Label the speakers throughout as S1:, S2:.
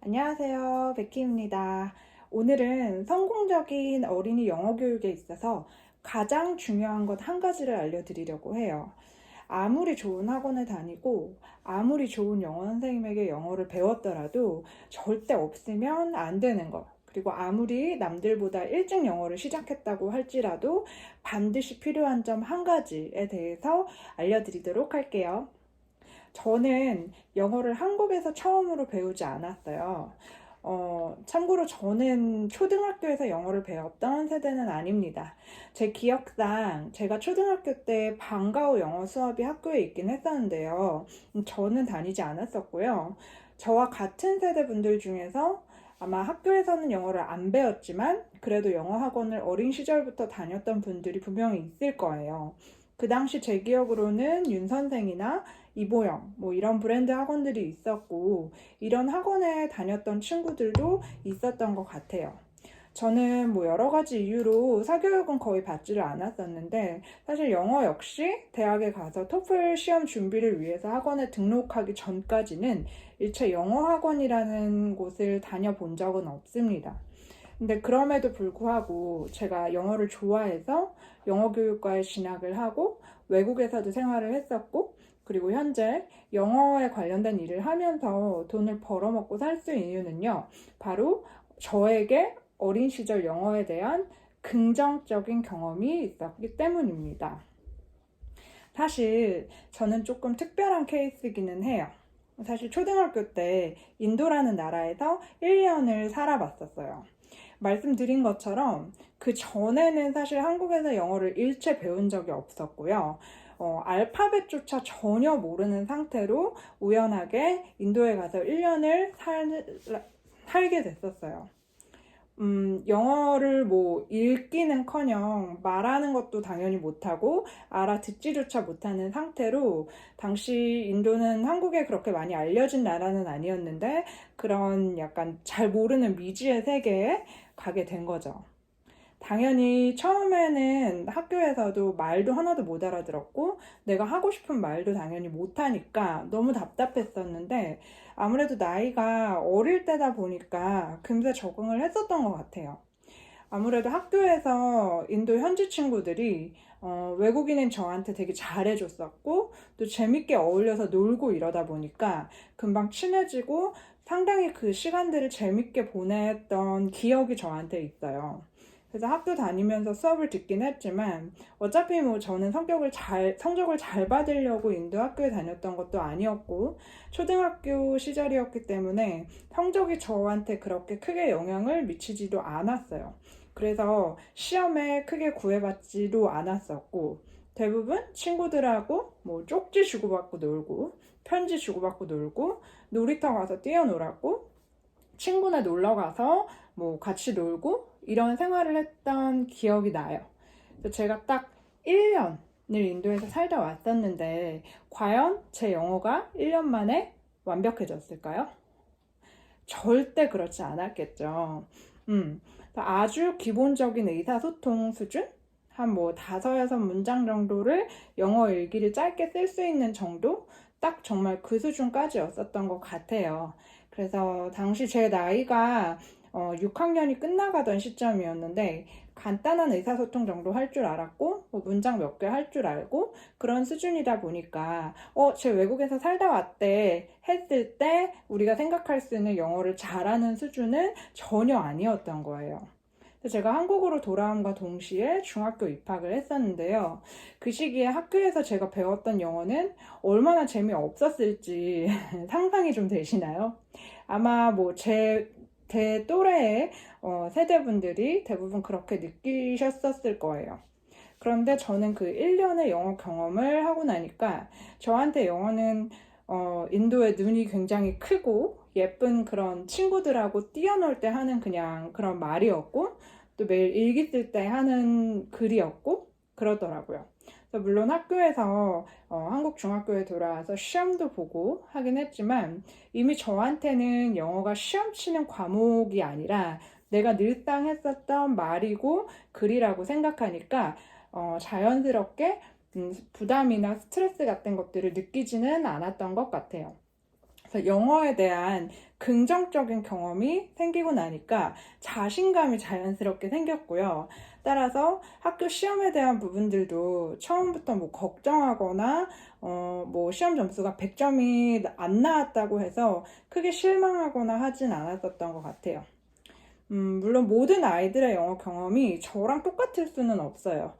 S1: 안녕하세요. 베키입니다. 오늘은 성공적인 어린이 영어 교육에 있어서 가장 중요한 것 한 가지를 알려드리려고 해요. 아무리 좋은 학원을 다니고 아무리 좋은 영어 선생님에게 영어를 배웠더라도 절대 없으면 안 되는 것. 그리고 아무리 남들보다 일찍 영어를 시작했다고 할지라도 반드시 필요한 점 한 가지에 대해서 알려드리도록 할게요. 저는 영어를 한국에서 처음으로 배우지 않았어요. 참고로 저는 초등학교에서 영어를 배웠던 세대는 아닙니다. 제 기억상 제가 초등학교 때 방과후 영어 수업이 학교에 있긴 했었는데요. 저는 다니지 않았었고요. 저와 같은 세대 분들 중에서 아마 학교에서는 영어를 안 배웠지만 그래도 영어 학원을 어린 시절부터 다녔던 분들이 분명히 있을 거예요. 그 당시 제 기억으로는 윤 선생이나 이보영 뭐 이런 브랜드 학원들이 있었고 이런 학원에 다녔던 친구들도 있었던 것 같아요. 저는 뭐 여러 가지 이유로 사교육은 거의 받지를 않았었는데 사실 영어 역시 대학에 가서 토플 시험 준비를 위해서 학원에 등록하기 전까지는 일체 영어 학원이라는 곳을 다녀본 적은 없습니다. 근데 그럼에도 불구하고 제가 영어를 좋아해서 영어 교육과에 진학을 하고 외국에서도 생활을 했었고 그리고 현재 영어에 관련된 일을 하면서 돈을 벌어먹고 살 수 있는 이유는요. 바로 저에게 어린 시절 영어에 대한 긍정적인 경험이 있었기 때문입니다. 사실 저는 조금 특별한 케이스이기는 해요. 사실 초등학교 때 인도라는 나라에서 1년을 살아봤었어요. 말씀드린 것처럼 그 전에는 사실 한국에서 영어를 일체 배운 적이 없었고요. 알파벳조차 전혀 모르는 상태로 우연하게 인도에 가서 1년을 살게 됐었어요. 영어를 뭐 읽기는커녕 말하는 것도 당연히 못하고 알아듣지조차 못하는 상태로 당시 인도는 한국에 그렇게 많이 알려진 나라는 아니었는데 그런 약간 잘 모르는 미지의 세계에 가게 된 거죠. 당연히 처음에는 학교에서도 말도 하나도 못 알아들었고 내가 하고 싶은 말도 당연히 못하니까 너무 답답했었는데 아무래도 나이가 어릴 때다 보니까 금세 적응을 했었던 것 같아요. 아무래도 학교에서 인도 현지 친구들이 외국인인 저한테 되게 잘해줬었고 또 재밌게 어울려서 놀고 이러다 보니까 금방 친해지고 상당히 그 시간들을 재밌게 보냈던 기억이 저한테 있어요. 그래서 학교 다니면서 수업을 듣긴 했지만 어차피 뭐 저는 성적을 잘 받으려고 인도 학교에 다녔던 것도 아니었고 초등학교 시절이었기 때문에 성적이 저한테 그렇게 크게 영향을 미치지도 않았어요. 그래서 시험에 크게 구애받지도 않았었고 대부분 친구들하고 뭐 쪽지 주고받고 놀고 편지 주고받고 놀고 놀이터 가서 뛰어놀았고 친구네 놀러 가서 뭐 같이 놀고 이런 생활을 했던 기억이 나요. 그래서 제가 딱 1년을 인도에서 살다 왔었는데 과연 제 영어가 1년 만에 완벽해졌을까요? 절대 그렇지 않았겠죠. 아주 기본적인 의사소통 수준? 한 뭐 5-6문장 정도를 영어 일기를 짧게 쓸 수 있는 정도? 딱 정말 그 수준까지였었던 것 같아요. 그래서 당시 제 나이가 6학년이 끝나가던 시점이었는데 간단한 의사소통 정도 할 줄 알았고 뭐 문장 몇 개 할 줄 알고 그런 수준이다 보니까 쟤 외국에서 살다 왔대 했을 때 우리가 생각할 수 있는 영어를 잘하는 수준은 전혀 아니었던 거예요. 제가 한국으로 돌아옴과 동시에 중학교 입학을 했었는데요. 그 시기에 학교에서 제가 배웠던 영어는 얼마나 재미없었을지 상상이 좀 되시나요? 아마 뭐 제 또래의 세대분들이 대부분 그렇게 느끼셨었을 거예요. 그런데 저는 그 1년의 영어 경험을 하고 나니까 저한테 영어는 인도의 눈이 굉장히 크고 예쁜 그런 친구들하고 뛰어놀 때 하는 그냥 그런 말이었고 또 매일 일기 쓸 때 하는 글이었고 그러더라고요. 그래서 물론 학교에서 한국 중학교에 돌아와서 시험도 보고 하긴 했지만 이미 저한테는 영어가 시험 치는 과목이 아니라 내가 늘상 했었던 말이고 글이라고 생각하니까 자연스럽게 부담이나 스트레스 같은 것들을 느끼지는 않았던 것 같아요. 그래서 영어에 대한 긍정적인 경험이 생기고 나니까 자신감이 자연스럽게 생겼고요. 따라서 학교 시험에 대한 부분들도 처음부터 뭐 걱정하거나 뭐 시험 점수가 100점이 안 나왔다고 해서 크게 실망하거나 하진 않았었던 것 같아요. 물론 모든 아이들의 영어 경험이 저랑 똑같을 수는 없어요.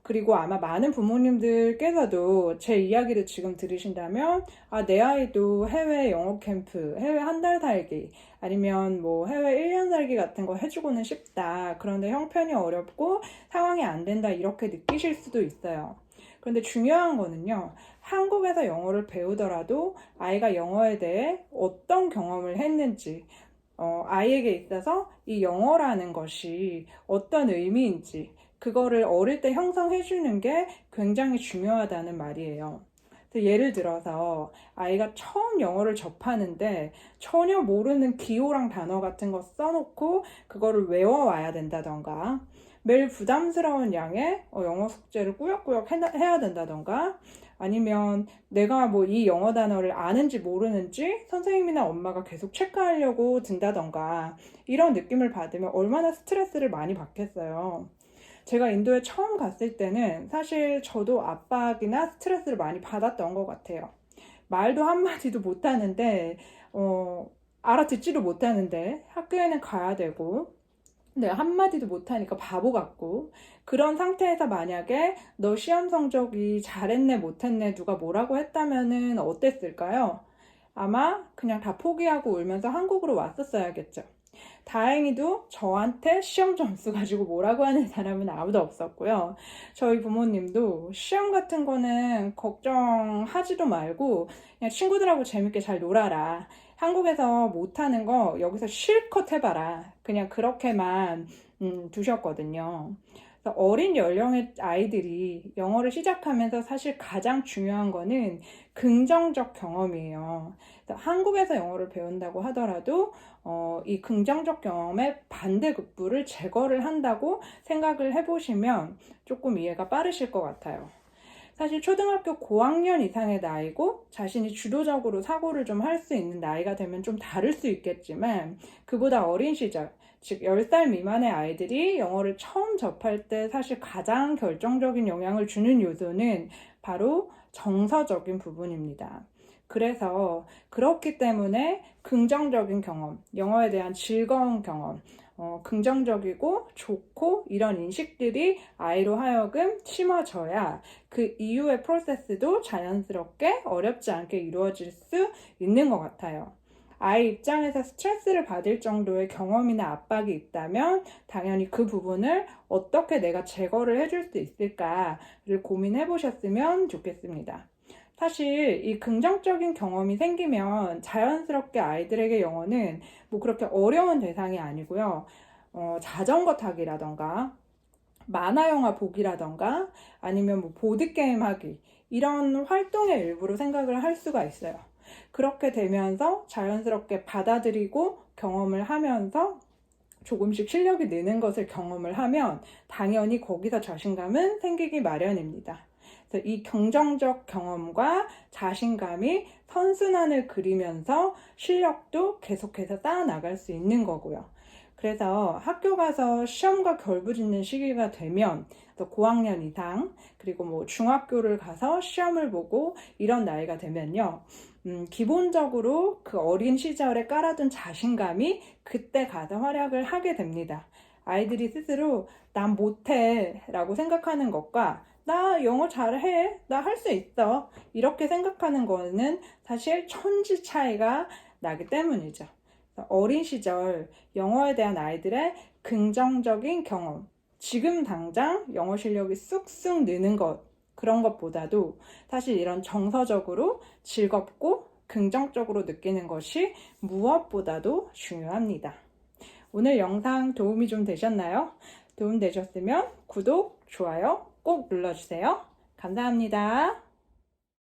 S1: 그리고 아마 많은 부모님들께서도 제 이야기를 지금 들으신다면, 아, 내 아이도 해외 영어 캠프, 해외 한 달 살기, 아니면 뭐 해외 1년 살기 같은 거 해주고는 싶다. 그런데 형편이 어렵고 상황이 안 된다. 이렇게 느끼실 수도 있어요. 그런데 중요한 거는요, 한국에서 영어를 배우더라도 아이가 영어에 대해 어떤 경험을 했는지, 아이에게 있어서 이 영어라는 것이 어떤 의미인지, 그거를 어릴 때 형성해 주는 게 굉장히 중요하다는 말이에요. 예를 들어서 아이가 처음 영어를 접하는데 전혀 모르는 기호랑 단어 같은 거 써놓고 그거를 외워와야 된다던가, 매일 부담스러운 양의 영어 숙제를 꾸역꾸역 해야 된다던가, 아니면 내가 뭐 이 영어 단어를 아는지 모르는지 선생님이나 엄마가 계속 체크하려고 든다던가, 이런 느낌을 받으면 얼마나 스트레스를 많이 받겠어요. 제가 인도에 처음 갔을 때는 사실 저도 압박이나 스트레스를 많이 받았던 것 같아요. 말도 한마디도 못하는데, 알아듣지도 못하는데 학교에는 가야 되고, 근데 한마디도 못하니까 바보 같고, 그런 상태에서 만약에 너 시험 성적이 잘했네 못했네 누가 뭐라고 했다면은 어땠을까요? 아마 그냥 다 포기하고 울면서 한국으로 왔었어야겠죠. 다행히도 저한테 시험 점수 가지고 뭐라고 하는 사람은 아무도 없었고요. 저희 부모님도 시험 같은 거는 걱정하지도 말고 그냥 친구들하고 재밌게 잘 놀아라. 한국에서 못하는 거 여기서 실컷 해봐라. 그냥 그렇게만 두셨거든요. 어린 연령의 아이들이 영어를 시작하면서 사실 가장 중요한 거는 긍정적 경험이에요. 한국에서 영어를 배운다고 하더라도 이 긍정적 경험의 반대급부를 제거를 한다고 생각을 해보시면 조금 이해가 빠르실 것 같아요. 사실 초등학교 고학년 이상의 나이고 자신이 주도적으로 사고를 좀 할 수 있는 나이가 되면 좀 다를 수 있겠지만, 그보다 어린 시절, 즉 10살 미만의 아이들이 영어를 처음 접할 때 사실 가장 결정적인 영향을 주는 요소는 바로 정서적인 부분입니다. 그래서 그렇기 때문에 긍정적인 경험, 영어에 대한 즐거운 경험, 긍정적이고 좋고 이런 인식들이 아이로 하여금 심어져야 그 이후의 프로세스도 자연스럽게 어렵지 않게 이루어질 수 있는 것 같아요. 아이 입장에서 스트레스를 받을 정도의 경험이나 압박이 있다면 당연히 그 부분을 어떻게 내가 제거를 해줄 수 있을까를 고민해 보셨으면 좋겠습니다. 사실 이 긍정적인 경험이 생기면 자연스럽게 아이들에게 영어는 뭐 그렇게 어려운 대상이 아니고요. 자전거 타기라던가 만화 영화 보기라던가 아니면 뭐 보드게임 하기, 이런 활동의 일부로 생각을 할 수가 있어요. 그렇게 되면서 자연스럽게 받아들이고 경험을 하면서 조금씩 실력이 느는 것을 경험을 하면 당연히 거기서 자신감은 생기기 마련입니다. 그래서 이 긍정적 경험과 자신감이 선순환을 그리면서 실력도 계속해서 쌓아나갈 수 있는 거고요. 그래서 학교 가서 시험과 결부짓는 시기가 되면 또 고학년 이상, 그리고 뭐 중학교를 가서 시험을 보고 이런 나이가 되면요, 기본적으로 그 어린 시절에 깔아둔 자신감이 그때 가서 활약을 하게 됩니다. 아이들이 스스로 난 못해 라고 생각하는 것과 나 영어 잘해, 나 할 수 있어, 이렇게 생각하는 거는 사실 천지 차이가 나기 때문이죠. 어린 시절 영어에 대한 아이들의 긍정적인 경험, 지금 당장 영어 실력이 쑥쑥 느는 것, 그런 것보다도 사실 이런 정서적으로 즐겁고 긍정적으로 느끼는 것이 무엇보다도 중요합니다. 오늘 영상 도움이 좀 되셨나요? 도움 되셨으면 구독, 좋아요 꼭 눌러주세요. 감사합니다.